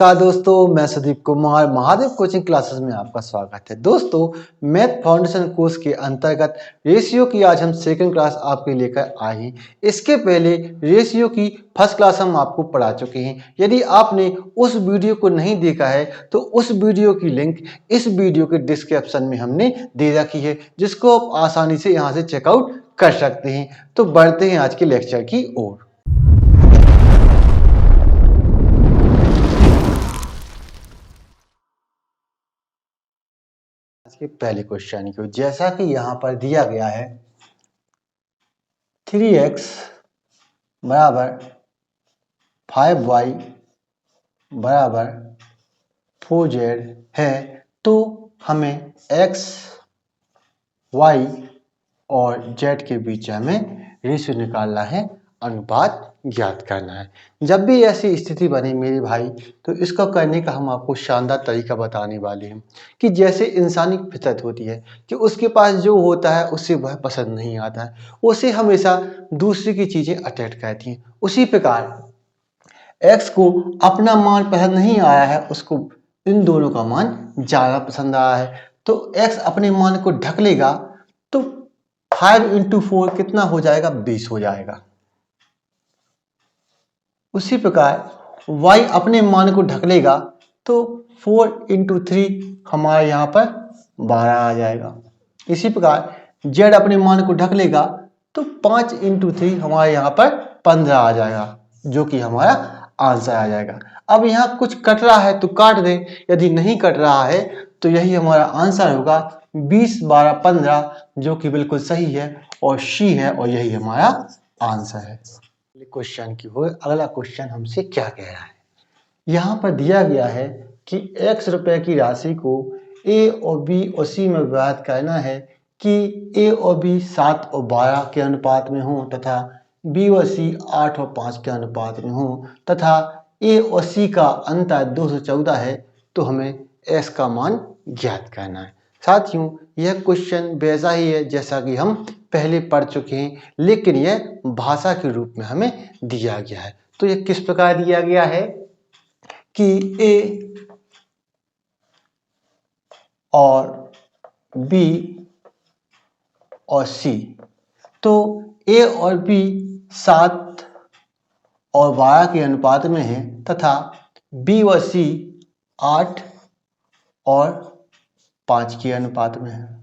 दोस्तों, मैं Sudeep Kumar Mahadev coaching classes में आपका स्वागत है। दोस्तों, मैथ फाउंडेशन कोर्स के अंतर्गत रेशियो की आज हम सेकंड क्लास आपके लेकर आए हैं। इसके पहले रेशियो की फर्स्ट क्लास हम आपको पढ़ा चुके हैं। यदि आपने उस वीडियो को नहीं देखा है तो उस वीडियो की लिंक इस वीडियो के डिस्क्रिप्शन में हमने दे रखी है, जिसको आप आसानी से यहाँ से चेकआउट कर सकते हैं। तो बढ़ते हैं आज के लेक्चर की ओर। के पहले क्वेश्चन को जैसा कि यहाँ पर दिया गया है 3x बराबर 5y बराबर 4z है, तो हमें x, y और z के बीच हमें रेशियो निकालना है, अनुपात ज्ञात करना है। जब भी ऐसी स्थिति बने मेरे भाई, तो इसको करने का हम आपको शानदार तरीका बताने वाले हैं कि जैसे इंसानी फितरत होती है कि उसके पास जो होता है उससे वह पसंद नहीं आता है, उसे हमेशा दूसरी की चीज़ें अट्रैक्ट करती हैं। उसी प्रकार x को अपना मान पसंद नहीं आया है, उसको इन दोनों का मान ज़्यादा पसंद आया है, तो x अपने मान को ढक लेगा, तो 5 × 4 कितना हो जाएगा? 20 हो जाएगा। उसी प्रकार y अपने मान को ढक लेगा, तो 4 × 3 हमारे यहाँ पर 12 आ जाएगा। इसी प्रकार z अपने मान को ढक लेगा, तो 5 × 3 हमारे यहाँ पर 15 आ जाएगा, जो कि हमारा आंसर आ जाएगा। अब यहाँ कुछ कट रहा है तो काट दें, यदि नहीं कट रहा है तो यही हमारा आंसर होगा 20, 12, 15, जो कि बिल्कुल सही है और सी है, और यही हमारा आंसर है। क्वेश्चन की ओर अगला क्वेश्चन हमसे क्या कह रहा है। यहाँ पर दिया गया है कि x रुपए की राशि को a और b और c में विभाजित करना है कि a और b 7 और 12 के अनुपात में हो, तथा b और c 8 और 5 के अनुपात में हो, तथा a और c का अंतर 214 है, तो हमें s का मान ज्ञात करना है। साथियों, यह क्वेश्चन वैसा ही है जैसा कि हम पहले पढ़ चुके हैं, लेकिन यह भाषा के रूप में हमें दिया गया है। तो यह किस प्रकार दिया गया है कि a और b और c, तो a और b 7 और 12 के अनुपात में है, तथा b और c 8 और 5 के अनुपात में है।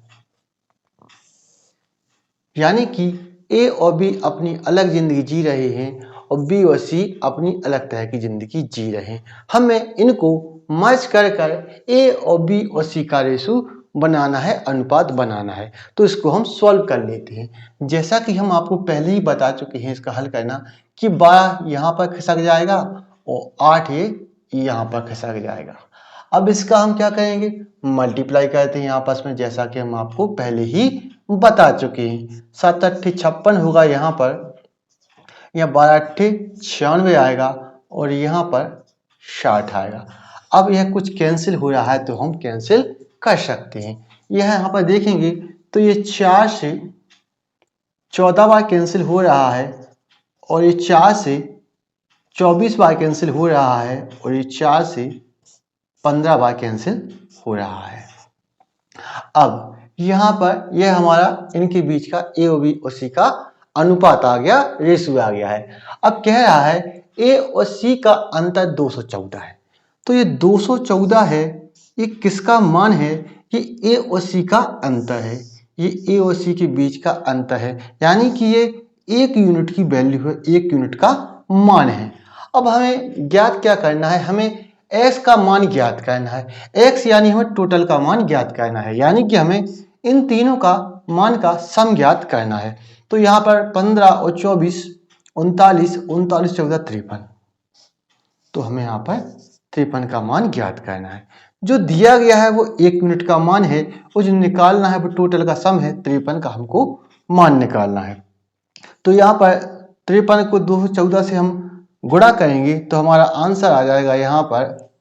यानी कि a और b अपनी अलग जिंदगी जी रहे हैं और b और c अपनी अलग तरह की जिंदगी जी रहे हैं। हमें इनको मर्ज कर कर a और b और c का रेशो बनाना है, अनुपात बनाना है। तो इसको हम सॉल्व कर लेते हैं। जैसा कि हम आपको पहले ही बता चुके हैं इसका हल करना, कि 12 यहाँ पर खिसक जाएगा और 8 ये यहाँ पर खिसक जाएगा। अब इसका हम क्या करेंगे? मल्टीप्लाई करते हैं आपस में, जैसा कि हम आपको पहले ही बता चुके हैं। 7 8 56 होगा यहाँ पर, या 12 8 96 आएगा, और यहाँ पर 60 आएगा। अब यह कुछ कैंसिल हो रहा है तो हम कैंसिल कर सकते हैं। यह यहाँ पर देखेंगे तो ये 4 से 14 बार कैंसिल हो रहा है, और ये 4 से 24 बार कैंसिल हो रहा है, और ये 4 से 15 बार कैंसिल हो रहा है। अब यहाँ पर यह हमारा इनके बीच का a और b और c का अनुपात आ गया, रेशियो आ गया है। अब कह रहा है a और c का अंतर 214 है, तो ये 214 है, ये किसका मान है? ये a और c का अंतर है, ये a और c के बीच का अंतर है, यानी कि ये 1 यूनिट की वैल्यू है, 1 यूनिट का मान है। अब हमें ज्ञात क्या करना है? हमें x का मान ज्ञात करना है। x यानी हमें टोटल का मान ज्ञात करना है, यानी कि हमें इन तीनों का मान का सम ज्ञात करना है। तो यहाँ पर 15 और 24 39, 39 14 53, तो हमें यहाँ पर 53 का मान ज्ञात करना है। जो दिया गया है वो 1 यूनिट का मान है, और जो निकालना है वो टोटल का सम है, 53 का हमको मान निकालना है। तो यहाँ पर 53 को 214 से हम गुणा करेंगे तो हमारा आंसर आ जाएगा यहाँ पर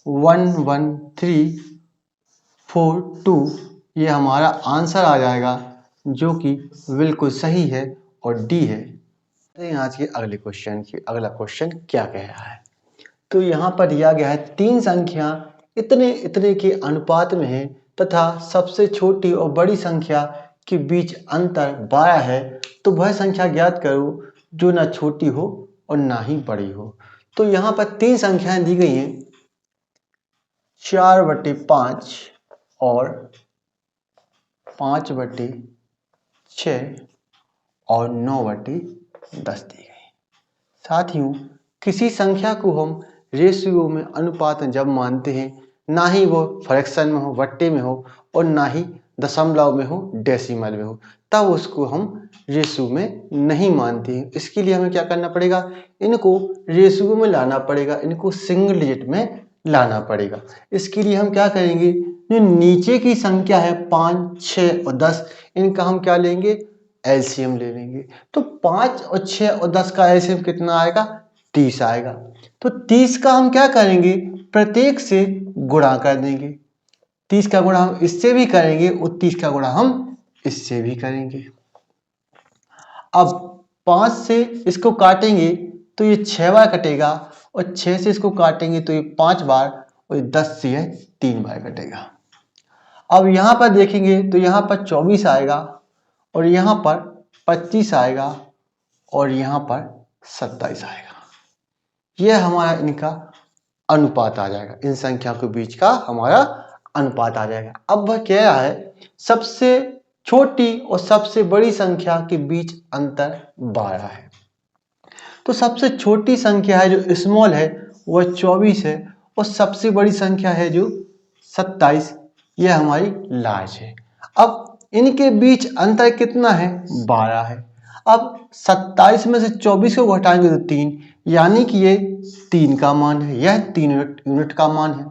11342, ये हमारा आंसर आ जाएगा, जो कि बिल्कुल सही है और डी है। आज के अगले क्वेश्चन की अगला क्वेश्चन क्या कह रहा है, तो यहाँ पर दिया गया है तीन संख्या इतने इतने के अनुपात में है तथा सबसे छोटी और बड़ी संख्या के बीच अंतर 12 है, तो वह संख्या ज्ञात करो जो ना छोटी हो और ना ही बड़ी हो। तो यहाँ पर तीन संख्याएं दी गई हैं, 4/5 और 5/6 और 9/10 दी गई। साथियों, किसी संख्या को हम रेशियो में अनुपात में जब मानते हैं, ना ही वो फ्रैक्शन में हो, बट्टे में हो, और ना ही दशमलव में हो, डेसिमल में हो, तब उसको हम रेशियो में नहीं मानते हैं। इसके लिए हमें क्या करना पड़ेगा, इनको रेशियो में लाना पड़ेगा, इनको सिंगल डिजिट में लाना पड़ेगा। इसके लिए हम क्या करेंगे, जो नीचे की संख्या है 5, 6 और 10, इनका हम क्या लेंगे, एलसीएम ले लेंगे। तो 5 और 6 और 10 का एलसीएम कितना आएगा, 30 आएगा। तो 30 का हम क्या करेंगे, प्रत्येक से गुणा कर देंगे। 30 का गुणा हम इससे भी करेंगे और 30 का गुणा हम इससे भी करेंगे। अब 5 से इसको काटेंगे तो ये 6 बार कटेगा, और 6 से इसको काटेंगे तो ये 5 बार, और 10 से यह 3 बार कटेगा। अब यहाँ पर देखेंगे तो यहाँ पर 24 आएगा, और यहाँ पर 25 आएगा, और यहाँ पर 27 आएगा। यह हमारा इनका अनुपात आ जाएगा, इन संख्या के बीच का हमारा अनुपात आ जाएगा। अब वह कह रहा है सबसे छोटी और सबसे बड़ी संख्या के बीच अंतर 12 है। तो सबसे छोटी संख्या है जो स्मॉल है वह 24 है, और सबसे बड़ी संख्या है जो 27, यह हमारी लार्ज है। अब इनके बीच अंतर कितना है, 12 है। अब 27 में से 24 को घटाएंगे तो 3, यानी कि ये 3 का मान है, यह 3 यूनिट का मान है।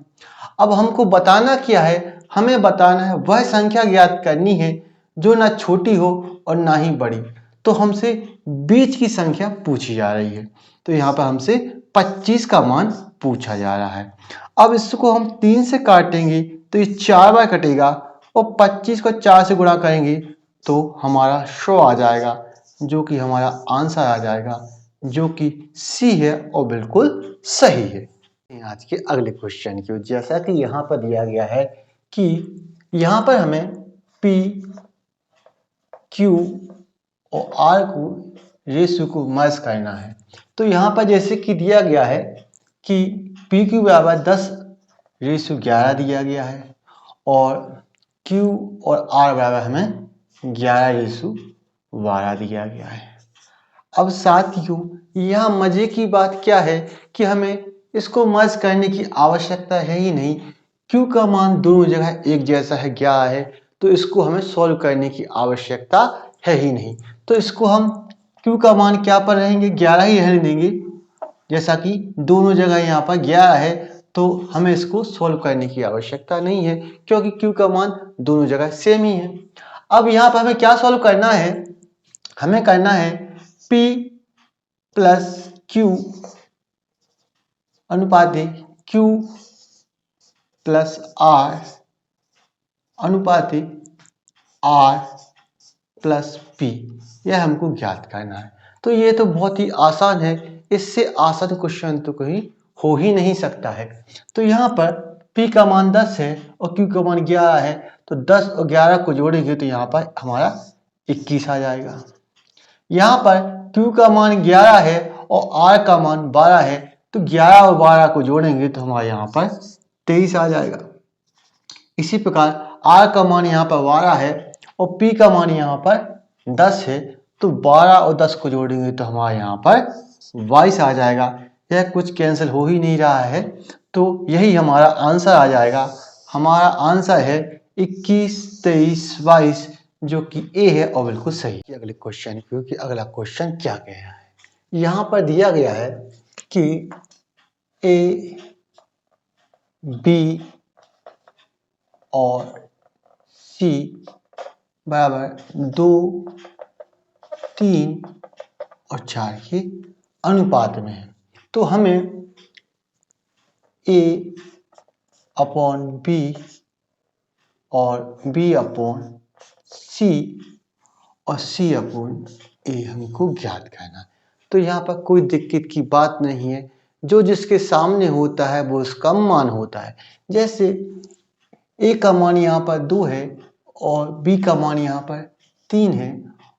अब हमको बताना क्या है, हमें बताना है वह संख्या ज्ञात करनी है जो ना छोटी हो और ना ही बड़ी। तो हमसे बीच की संख्या पूछी जा रही है, तो यहाँ पर हमसे 25 का मान पूछा जा रहा है। अब इसको हम 3 से काटेंगे तो ये 4 बार कटेगा, और 25 को 4 से गुणा करेंगे तो हमारा 100 आ जाएगा, जो कि हमारा आंसर आ जाएगा, जो कि सी है और बिल्कुल सही है। आज के अगले क्वेश्चन की, जैसा कि यहाँ पर दिया गया है कि यहाँ पर हमें पी, क्यू और आर को रेशियो को मर्ज करना है। तो यहाँ पर जैसे कि दिया गया है कि पी क्यू बराबर 10:11 दिया गया है, और क्यू और आर बराबर हमें 11:12 दिया गया है। अब साथियों, यहाँ मजे की बात क्या है कि हमें इसको मर्ज करने की आवश्यकता है ही नहीं। क्यू का मान दोनों जगह एक जैसा है, 11 है, तो इसको हमें सॉल्व करने की आवश्यकता है ही नहीं। तो इसको हम क्यू का मान क्या पर रहेंगे, 11 ही रहने देंगे। जैसा कि दोनों जगह यहाँ पर 11 है, तो हमें इसको सॉल्व करने की आवश्यकता नहीं है, क्योंकि क्यू का मान दोनों जगह सेम ही है। अब यहाँ पर हमें क्या सॉल्व करना है, हमें करना है P plus Q अनुपाते Q plus R अनुपाते R plus P, यह हमको ज्ञात करना है। तो ये तो बहुत ही आसान है, इससे आसान क्वेश्चन तो कहीं हो ही नहीं सकता है। तो यहाँ पर P का मान 10 है और Q का मान 11 है, तो 10 और 11 को जोड़ेंगे तो यहाँ पर हमारा 21 आ जाएगा। यहाँ पर Q का मान 11 है और R का मान 12 है, तो 11 और 12 को जोड़ेंगे तो हमारे यहाँ पर 23 आ जाएगा। इसी प्रकार R का मान यहाँ पर 12 है और P का मान यहाँ पर 10 है, तो 12 और 10 को जोड़ेंगे तो हमारे यहाँ पर 22 आ जाएगा। यह कुछ कैंसिल हो ही नहीं रहा है, तो यही हमारा आंसर आ जाएगा। हमारा आंसर है 21, 23, 22, जो कि ए है और बिल्कुल सही। अगले क्वेश्चन, क्योंकि अगला क्वेश्चन क्या कह रहा है, यहाँ पर दिया गया है कि ए, बी और सी बराबर 2, 3 और 4 के अनुपात में है। तो हमें a अपॉन बी और b अपॉन सी और c अपॉन ए हमको ज्ञात करना है। तो यहाँ पर कोई दिक्कत की बात नहीं है, जो जिसके सामने होता है वो उसका मान होता है। जैसे ए का मान यहाँ पर 2 है और बी का मान यहाँ पर 3 है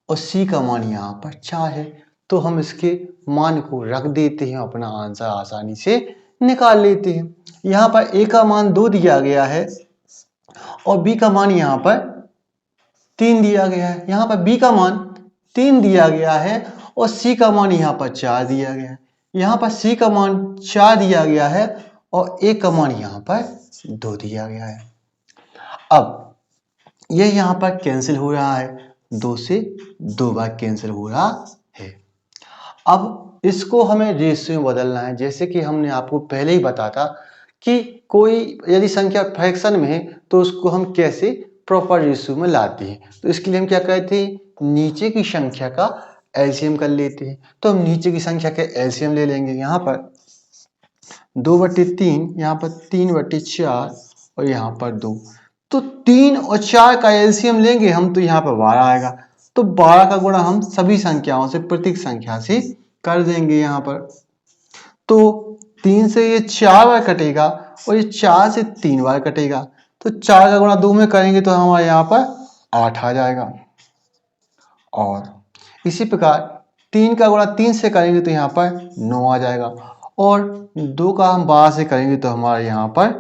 और सी का मान यहाँ पर 4 है, तो हम इसके मान को रख देते हैं, अपना आंसर आसानी से निकाल लेते हैं। यहाँ पर ए का मान 2 दिया गया है और बी का मान यहाँ पर 3 दिया गया है। यहाँ पर बी का मान 3 दिया गया है और सी का मान यहाँ पर 4 दिया गया है। यहाँ पर सी का मान 4 दिया गया है और ए का मान यहाँ पर 2 दिया गया है। अब ये यहाँ पर कैंसिल हो रहा है, 2 से 2 बार कैंसिल हो रहा है। अब इसको हमें रेशियो में बदलना है। जैसे कि हमने आपको पहले ही बताया था कि कोई यदि संख्या फ्रैक्शन में है तो उसको हम कैसे प्रॉपर रेशियो में लाते हैं। तो इसके लिए हम क्या करते हैं, नीचे की संख्या का एलसीएम कर लेते हैं। तो हम नीचे की संख्या का एलसीएम ले लेंगे। यहाँ पर 2/3, यहाँ पर 3/4 और यहाँ पर 2। तो 3 और 4 का एलसीएम लेंगे हम तो यहाँ पर 12 आएगा। तो 12 का गुणा हम सभी संख्याओं से, प्रत्येक संख्या से कर देंगे यहाँ पर। तो 3 से ये 4 बार कटेगा और ये 4 से 3 बार कटेगा। तो 4 का गुणा 2 में करेंगे तो हमारे यहाँ पर 8 आ जाएगा। और इसी प्रकार 3 का गुणा 3 से करेंगे तो यहाँ पर 9 आ जाएगा और 2 का हम 12 से करेंगे तो हमारे यहाँ पर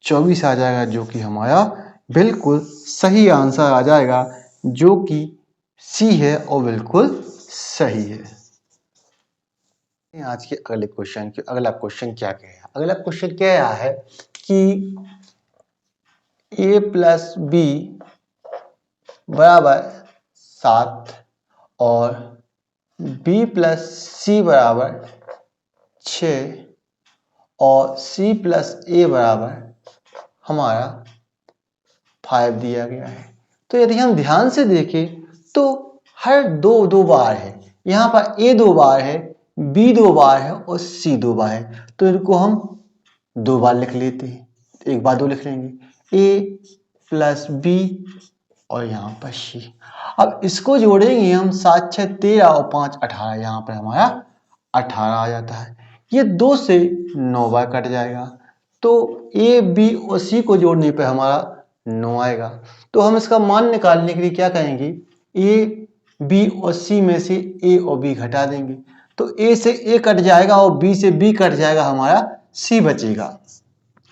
24 आ जाएगा, जो कि हमारा बिल्कुल सही आंसर आ जाएगा, जो कि सी है और बिल्कुल सही है। आज के अगले क्वेश्चन की अगला क्वेश्चन क्या कह रहा है? अगला क्वेश्चन कह रहा है कि a प्लस बी बराबर 7 और b प्लस सी बराबर 6 और c प्लस a बराबर हमारा 5 दिया गया है। तो यदि हम ध्यान से देखें तो हर दो बार है। यहाँ पर a 2 बार है, b 2 बार है और c 2 बार है। तो इनको हम 2 बार लिख लेते हैं, एक बार 2 लिख लेंगे, a प्लस b और यहाँ पर c। अब इसको जोड़ेंगे हम, 7 6 13 और 5 18, यहाँ पर हमारा 18 आ जाता है। ये 2 से 9 बार कट जाएगा तो a b और c को जोड़ने पर हमारा 9 आएगा। तो हम इसका मान निकालने के लिए क्या करेंगे, a b और c में से a और b घटा देंगे। तो a से a कट जाएगा और b से b कट जाएगा, हमारा c बचेगा।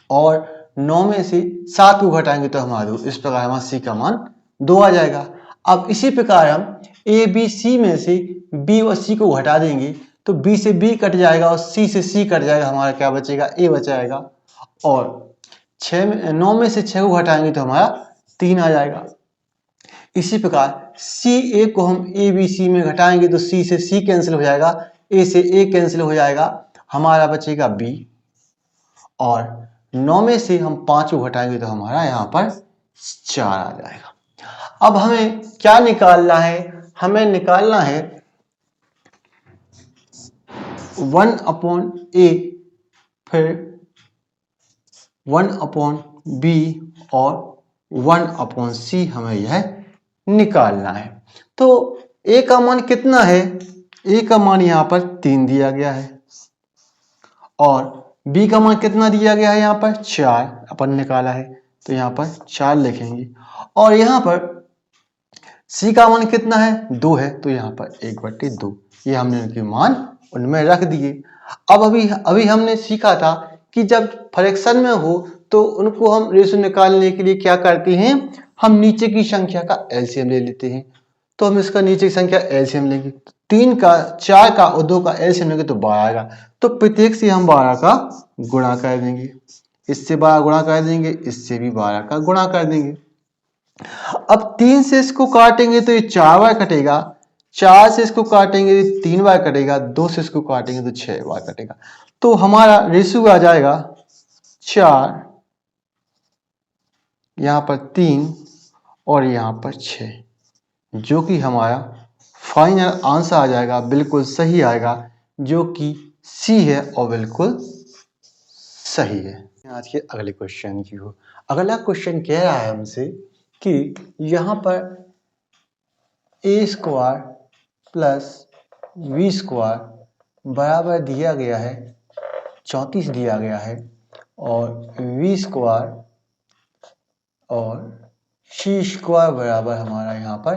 और 9 में से 7 को घटाएंगे तो हमारा 2, इस प्रकार हमारा c का मान 2 आ जाएगा। अब इसी प्रकार हम a b c में से b और c को घटा देंगे तो b से b कट जाएगा और c से c कट जाएगा, हमारा क्या बचेगा, a बचाएगा। और 9 में से 6 को घटाएंगे तो हमारा 3 आ जाएगा। इसी प्रकार सी ए को हम ए बी सी में घटाएंगे तो सी से सी कैंसिल हो जाएगा, ए से ए कैंसिल हो जाएगा, हमारा बचेगा बी। और 9 में से हम 5 को घटाएंगे तो हमारा यहाँ पर 4 आ जाएगा। अब हमें क्या निकालना है, हमें निकालना है 1/a, फिर 1/b और 1/c हमें यह निकालना है। तो a का मान कितना है, a का मान यहाँ पर 3 दिया गया है और b का मान कितना दिया गया है, यहाँ पर 4 अपन निकाला है तो यहाँ पर 4 लिखेंगे। और यहाँ पर c का मान कितना है, 2 है तो यहाँ पर 1/2, ये हमने उनके मान उनमें रख दिए। अब अभी हमने सीखा था कि जब फ्रैक्शन में हो तो उनको हम रेशो निकालने के लिए क्या करते हैं, हम नीचे की संख्या का एलसीएम ले लेते हैं। तो हम इसका नीचे की संख्या एलसीएम लेंगे, 3 का 4 का और 2 का एलसीएम लेंगे तो 12 आएगा। तो प्रत्येक से हम 12 का गुणा कर देंगे, इससे 12 गुणा कर देंगे, इससे भी 12 का गुणा कर देंगे। अब 3 से इसको काटेंगे तो ये 4 बार कटेगा, 4 से इसको काटेंगे तो 3 बार कटेगा, 2 से इसको काटेंगे तो 6 बार कटेगा। तो हमारा रेशियो आ जाएगा 4, यहाँ पर 3 और यहाँ पर 6, जो कि हमारा फाइनल आंसर आ जाएगा, बिल्कुल सही आएगा, जो कि सी है और बिल्कुल सही है। आज के अगले क्वेश्चन की हो। अगला क्वेश्चन कह रहा है हमसे कि यहाँ पर a² प्लस b² बराबर दिया गया है 34 दिया गया है और v स्क्वायर और c स्क्वायर बराबर हमारा यहाँ पर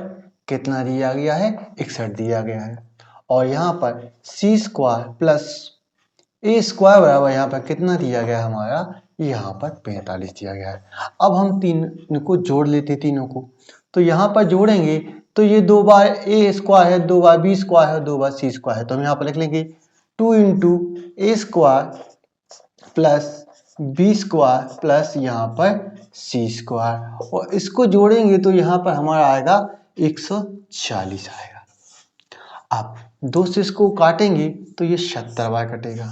कितना दिया गया है, 61 दिया गया है। और यहाँ पर c square plus a square बराबर यहाँ पर कितना दिया गया हमारा, यहाँ पर 45 दिया गया है। अब हम तीन को जोड़ लेते तीनों को, तो यहाँ पर जोड़ेंगे तो ये 2 बार a स्क्वायर है, 2 बार b स्क्वायर है, 2 बार c स्क्वायर है, तो हम यहाँ पर लिख लेंगे 2 into a square plus b square plus यहाँ पर c स्क्वायर, और इसको जोड़ेंगे तो यहाँ पर हमारा आएगा 140 आएगा। अब 2 से इसको काटेंगे तो ये 70 बार कटेगा,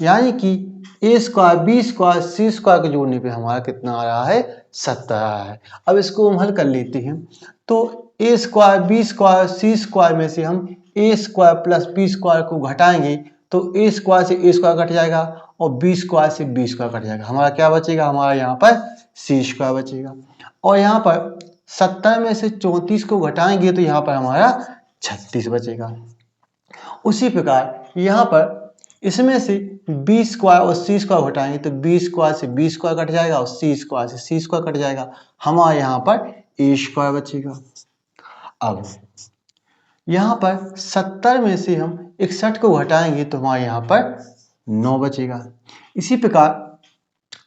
यानी कि a square b square c square को जोड़ने पे हमारा कितना आ रहा है, 70 आ रहा है। अब इसको हम हल कर लेते हैं, तो a square b square c square में से हम a square plus b square को घटाएंगे तो a स्क्वायर से a स्क्वायर कट जाएगा और b स्क्वायर से b स्क्वायर कट जाएगा। हमारा क्या बचेगा, हमारा यहाँ पर c स्क्वायर बचेगा। और यहाँ पर 70 में से 34 को घटाएंगे तो यहाँ पर हमारा 36 बचेगा। उसी प्रकार यहाँ पर इसमें से b स्क्वायर और c स्क्वायर घटाएंगे तो b स्क्वायर से b स्क्वायर कट जाएगा और c स्क्वायर से c स्क्वायर कट जाएगा, हमारे यहाँ पर a स्क्वायर बचेगा। अब यहाँ पर 70 में से हम 61 को घटाएंगे तो हमारे यहाँ पर 9 बचेगा। इसी प्रकार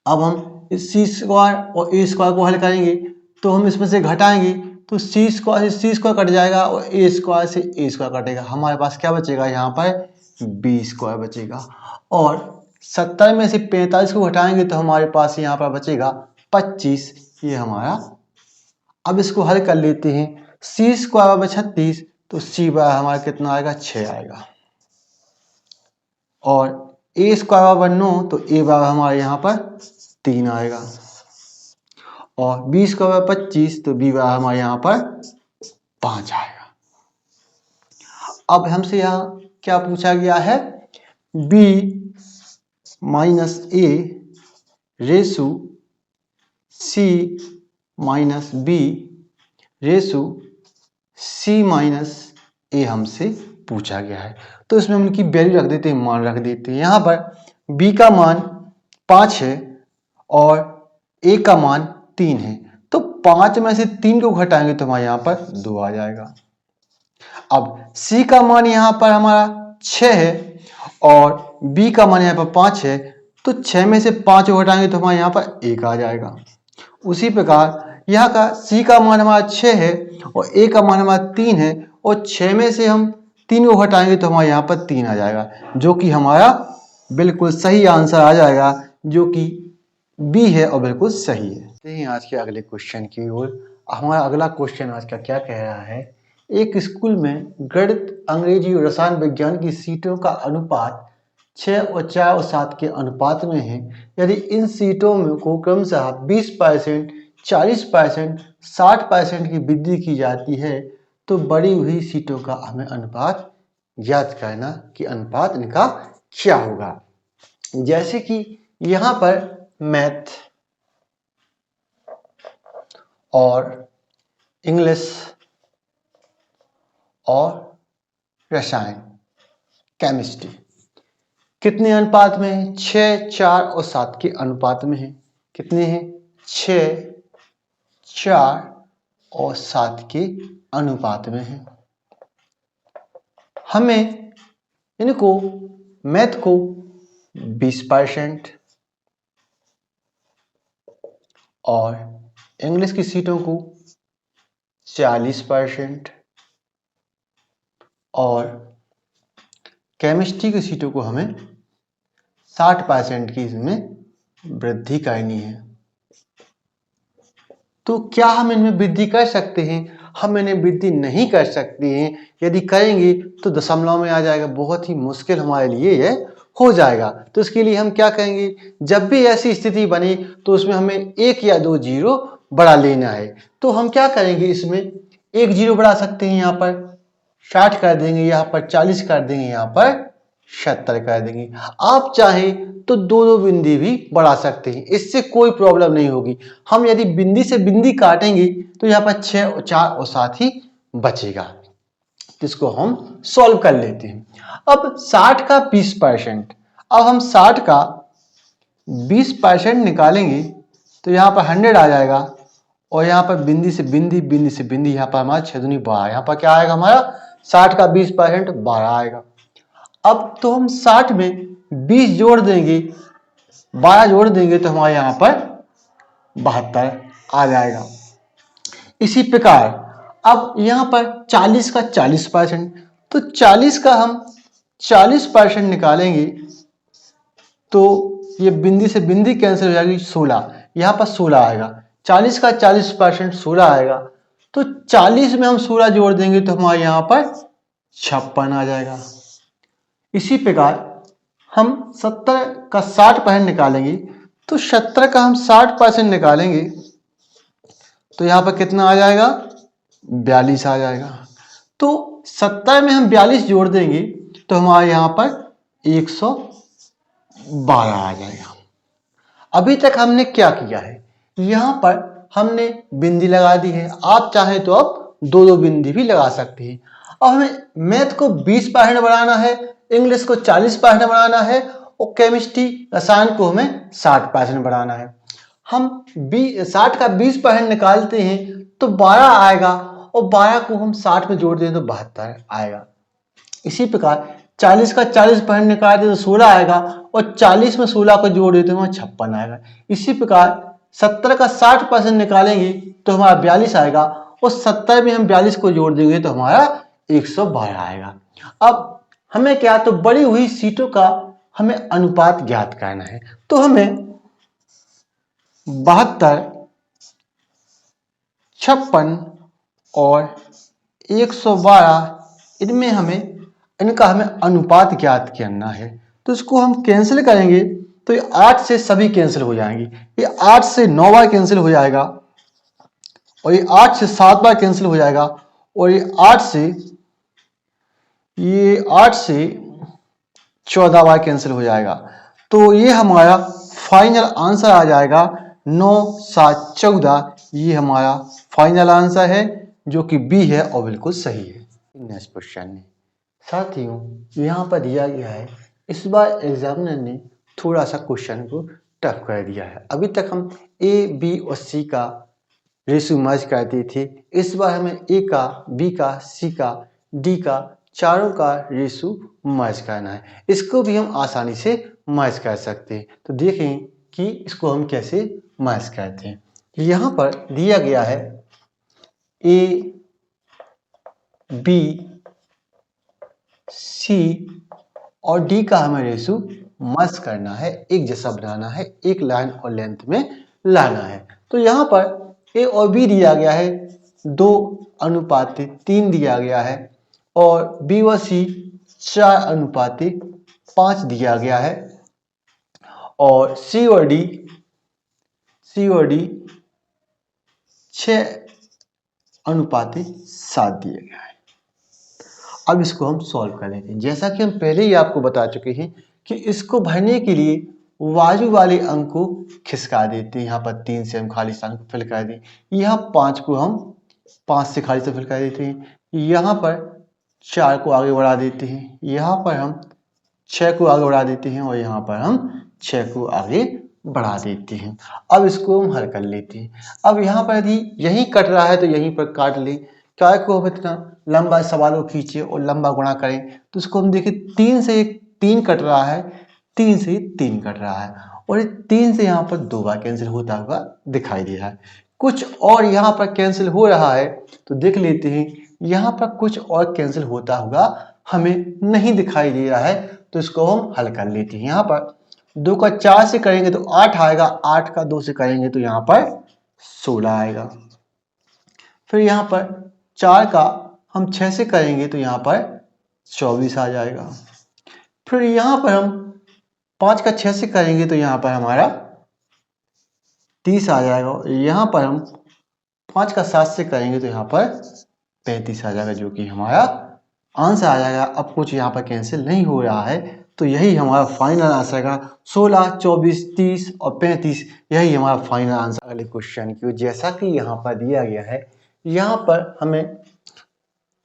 अब हम इस c स्क्वायर और a स्क्वायर को हल करेंगे तो हम इसमें से घटाएंगे तो c स्क्वायर से c स्क्वायर कट जाएगा और a स्क्वायर से a स्क्वायर कटेगा, हमारे पास क्या बचेगा, यहाँ पर b स्क्वायर बचेगा। और 70 में से 45 को घटाएंगे तो हमारे पास यहाँ पर बचेगा 25, ये हमारा। अब इसको हल कर लेते हैं, c स्क्वायर बराबर 36 तो c बराबर हमारा कितना आएगा, 6 आएगा। और a स्क्वायर बराबर 9 तो a बराबर हमारे यहाँ पर 3 आएगा। और b स्क्वायर बराबर 25 तो b बराबर हमारे यहाँ पर 5 आएगा। अब हमसे यहाँ क्या पूछा गया है, b minus a Reshu c minus b Reshu c minus a हमसे पूछा गया है। तो इसमें हम उनकी वैल्यू रख देते हैं, मान रख देते हैं। यहाँ पर b का मान 5 है और a का मान 3 है, तो 5 में से 3 को घटाएंगे तो हमारे यहाँ पर 2 आ जाएगा। अब c का मान यहाँ पर हमारा 6 है और b का मान यहाँ पर 5 है, तो 6 में से 5 को घटाएंगे तो हमारे यहाँ पर 1 आ जाएगा। उसी प्रकार यहाँ का c का मान हमारा 6 है और a का मान हमारा 3 है, और 6 में से हम 3 को घटाएंगे तो हमारे यहाँ पर 3 आ जाएगा, जो कि हमारा बिल्कुल सही आंसर आ जाएगा, जो कि b है और बिल्कुल सही है। आज के अगले क्वेश्चन की ओर। हमारा अगला क्वेश्चन आज का क्या कह रहा है, एक स्कूल में गणित, अंग्रेजी और रसायन विज्ञान की सीटों का अनुपात 6 और 4 और 7 के अनुपात में है। यदि इन सीटों में को क्रमशः 20%, 40%, 60% की वृद्धि की जाती है तो बढ़ी हुई सीटों का हमें अनुपात ज्ञात करना कि अनुपात इनका क्या होगा। जैसे कि यहाँ पर मैथ और इंग्लिश और रसायन, केमिस्ट्री कितने अनुपात में है, 6, 4 और 7 के अनुपात में है। कितने हैं, 6, 4 और 7 के अनुपात में है। हमें इनको मैथ को 20% और इंग्लिश की सीटों को 40% और केमिस्ट्री की सीटों को हमें 60% की इसमें वृद्धि करनी है। तो क्या हम इनमें वृद्धि कर सकते हैं? हम इन्हें वृद्धि नहीं कर सकते हैं। यदि करेंगे तो दशमलव में आ जाएगा, बहुत ही मुश्किल हमारे लिए ये हो जाएगा। तो इसके लिए हम क्या करेंगे, जब भी ऐसी स्थिति बने तो उसमें हमें 1 या 2 जीरो बढ़ा लेना है। तो हम क्या करेंगे, इसमें 1 जीरो बढ़ा सकते हैं, यहाँ पर 60 कर देंगे, यहाँ पर 40 कर देंगे, यहाँ पर 70 कर देंगे। आप चाहें तो 2-2 बिंदी भी बढ़ा सकते हैं, इससे कोई प्रॉब्लम नहीं होगी। हम यदि बिंदी से बिंदी काटेंगे तो यहाँ पर 6, 4 और 7 ही बचेगा। तो इसको हम सॉल्व कर लेते हैं। अब 60 का 20%, अब हम 60 का 20% निकालेंगे तो यहाँ पर 100 आ जाएगा और यहाँ पर बिंदी से बिंदी, बिंदी से बिंदी, यहाँ पर हमारा 6 दूनी 12, यहाँ पर क्या आएगा हमारा 60 का 20% 12 आएगा। अब तो हम 60 में 20 जोड़ देंगे, 12 जोड़ देंगे तो हमारे यहाँ पर 72 आ जाएगा। इसी प्रकार अब यहाँ पर 40 का 40%, तो 40 का हम 40% निकालेंगे तो ये बिंदी से बिंदी कैंसिल हो जाएगी, 16, यहाँ पर 16 आएगा। 40 का 40% 16 आएगा, तो 40 में हम 16 जोड़ देंगे तो हमारे यहाँ पर 56 आ जाएगा। इसी प्रकार हम 70 का 60% निकालेंगे तो 70 का हम 60% निकालेंगे तो यहाँ पर कितना आ जाएगा, 42 आ जाएगा। तो 70 में हम 42 जोड़ देंगे तो हमारे यहाँ पर 112 आ जाएगा। अभी तक हमने क्या किया है, यहाँ पर हमने बिंदी लगा दी है, आप चाहे तो अब दो दो बिंदी भी लगा सकते हैं। अब हमें मैथ को 20% बढ़ाना है, इंग्लिश को 40% बढ़ाना है और केमिस्ट्री रसायन को हमें 60% बढ़ाना है। हम 60 का 20% निकालते हैं तो 12 आएगा और 12 को हम 60 में जोड़ दें तो 72 आएगा। इसी प्रकार 40 का 40% निकालते तो 16 आएगा और 40 में 16 को जोड़ देते तो हमारा 56 आएगा। इसी प्रकार 70 का 60% निकालेंगे तो हमारा 42 आएगा और 70 में हम 42 को जोड़ देंगे तो हमारा 112 आएगा। अब हमें क्या, तो बड़ी हुई सीटों का हमें अनुपात ज्ञात करना है। तो हमें 72, 56 और 112 इनमें इनका हमें अनुपात ज्ञात करना है। तो इसको हम कैंसिल करेंगे तो ये 8 से सभी कैंसिल हो जाएंगे, ये 8 से 9 बार कैंसिल हो जाएगा और ये 8 से 7 बार कैंसिल हो जाएगा और ये 8 से 14 बार कैंसिल हो जाएगा। तो ये हमारा फाइनल आंसर आ जाएगा 9, 7, 14। ये हमारा फाइनल आंसर है जो कि बी है और बिल्कुल सही है। नेक्स्ट क्वेश्चन है साथियों, यहाँ पर दिया गया है, इस बार एग्जामिनर ने थोड़ा सा क्वेश्चन को टफ कर दिया है। अभी तक हम ए, बी और सी का रेशो मर्ज करते थे, इस बार हमें ए का, बी का, सी का, डी का, चारों का रेशो मर्ज करना है। इसको भी हम आसानी से मर्ज कर सकते हैं। तो देखें कि इसको हम कैसे मर्ज करते हैं। यहाँ पर दिया गया है ए, बी, सी और डी का हमें रेशो मर्ज करना है, एक जैसा बनाना है, एक लाइन और लेंथ में लाना है। तो यहाँ पर ए और बी दिया गया है 2:3 दिया गया है और बी व सी 4:5 दिया गया है और सी और डी 6:7 दिया गया है। अब इसको हम सॉल्व कर लेते हैं। जैसा कि हम पहले ही आपको बता चुके हैं कि इसको भरने के लिए बाजू वाले अंक को खिसका देते हैं। यहाँ पर 3 से हम खाली स्थान को फिल कर दें, यहाँ 5 को हम 5 से खाली से फिल कर देते हैं, यहाँ पर 4 को आगे बढ़ा देते हैं, यहाँ पर हम 6 को आगे बढ़ा देते हैं और यहाँ पर हम 6 को आगे बढ़ा देते हैं। अब इसको हम हल कर लेते हैं। अब यहाँ पर यदि यहीं कट रहा है तो यहीं पर काट लें, क्या को हम इतना लंबा सवाल को खींचे और लंबा गुणा करें तो इसको हम देखें 3 से 3 कट रहा है, 3 से 3 कट रहा है और ये 3 से यहाँ पर 2 बार कैंसिल होता हुआ दिखाई दे रहा है। कुछ और यहाँ पर कैंसिल हो रहा है तो देख लेते हैं, यहाँ पर कुछ और कैंसिल होता हुआ हमें नहीं दिखाई दे रहा है। तो इसको हम हल कर लेते हैं। यहाँ पर 2 का 4 से करेंगे तो 8 आएगा, 8 का 2 से करेंगे तो यहाँ पर 16 आएगा। फिर यहाँ पर 4 का हम 6 से करेंगे तो यहाँ पर 24 आ जाएगा। फिर यहाँ पर हम 5 का 6 से करेंगे तो यहाँ पर हमारा 30 आ जाएगा। यहाँ पर हम 5 का 7 से करेंगे तो यहाँ पर 35 आ जाएगा, जो कि हमारा आंसर आ जाएगा। अब कुछ यहाँ पर कैंसिल नहीं हो रहा है तो यही हमारा फाइनल आंसर आएगा। 16, 24, 30 और 35 यही हमारा फाइनल आंसर। अगले क्वेश्चन की जैसा कि यहाँ पर दिया गया है, यहाँ पर हमें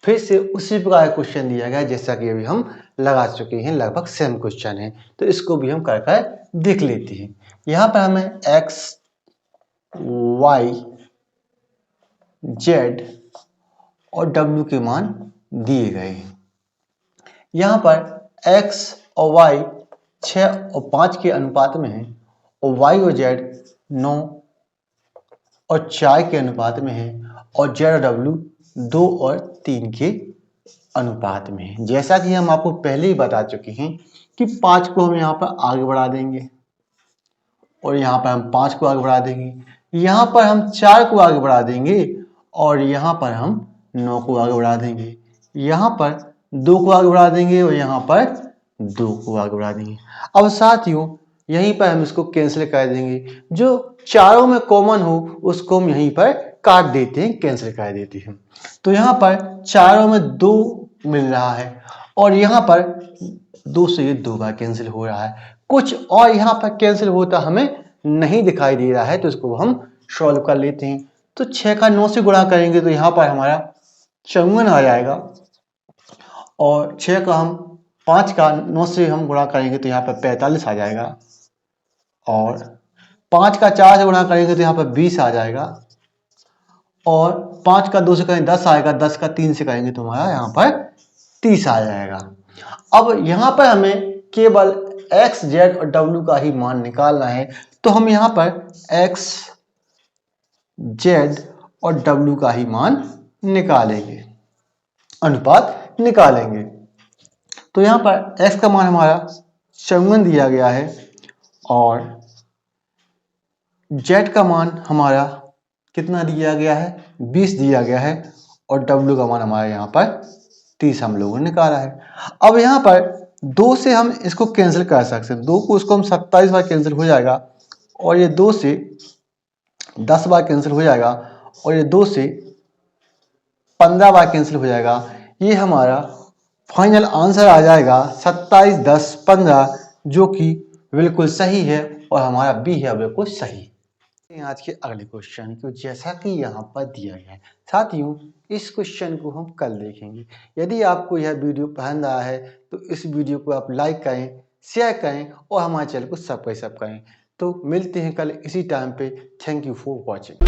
फिर से उसी प्रकार क्वेश्चन दिया गया है जैसा कि अभी हम लगा चुके हैं, लगभग सेम क्वेश्चन है, तो इसको भी हम कर कर देख लेते हैं। यहाँ पर हमें x, y, z और w के मान दिए गए हैं। यहाँ पर x और y 6 और 5 के अनुपात में है और y और z 9 और 4 के अनुपात में है और z और w 2 और 3 के अनुपात में है। जैसा कि हम आपको पहले ही बता चुके हैं कि 5 को हम यहाँ पर आगे बढ़ा देंगे और यहाँ पर हम 5 को आगे बढ़ा देंगे, यहाँ पर हम 4 को आगे बढ़ा देंगे और यहाँ पर हम 9 को आगे बढ़ा देंगे, यहाँ पर 2 को आगे बढ़ा देंगे और यहाँ पर 2 को आगे बढ़ा देंगे। अब साथियों यहीं पर हम इसको कैंसिल कर देंगे, जो चारों में कॉमन हो उसको हम यहीं पर काट देते हैं, कैंसिल कर देते हैं। तो यहाँ पर चारों में 2 मिल रहा है और यहाँ पर 2 से ये 2 बार कैंसिल हो रहा है, कुछ और यहाँ पर कैंसिल होता हमें नहीं दिखाई दे रहा है, तो इसको हम सॉल्व कर लेते हैं। तो 6 का 9 से गुणा करेंगे तो यहाँ पर हमारा 54 आ जाएगा और 6 का हम 5 का 9 से हम गुणा करेंगे तो यहाँ पर 45 आ जाएगा और 5 का 4 से गुणा करेंगे तो यहाँ पर 20 आ जाएगा और 5 का 2 से करेंगे 10 आएगा, 10 का 3 से करेंगे तो हमारा यहाँ पर 30 आ जाएगा। अब यहाँ पर हमें केवल x, z और w का ही मान निकालना है, तो हम यहाँ पर x, z और w का ही मान निकालेंगे, अनुपात निकालेंगे। तो यहाँ पर x का मान हमारा 54 दिया गया है और z का मान हमारा कितना दिया गया है, 20 दिया गया है और w का मान हमारा यहाँ पर 30 हम लोगों ने निकाला है। अब यहाँ पर 2 से हम इसको कैंसिल कर सकते हैं, 2 को इसको हम 27 बार कैंसिल हो जाएगा और ये 2 से 10 बार कैंसिल हो जाएगा और ये 2 से 15 बार कैंसिल हो जाएगा। ये हमारा फाइनल आंसर आ जाएगा 27, 10, 15, जो कि बिल्कुल सही है और हमारा बी है बिल्कुल सही। आज के अगले क्वेश्चन को जैसा कि यहाँ पर दिया गया है, साथियों इस क्वेश्चन को हम कल देखेंगे। यदि आपको यह वीडियो पसंद आया है तो इस वीडियो को आप लाइक करें, शेयर करें और हमारे चैनल को सब्सक्राइब करें। तो मिलते हैं कल इसी टाइम पे। Thank you for watching.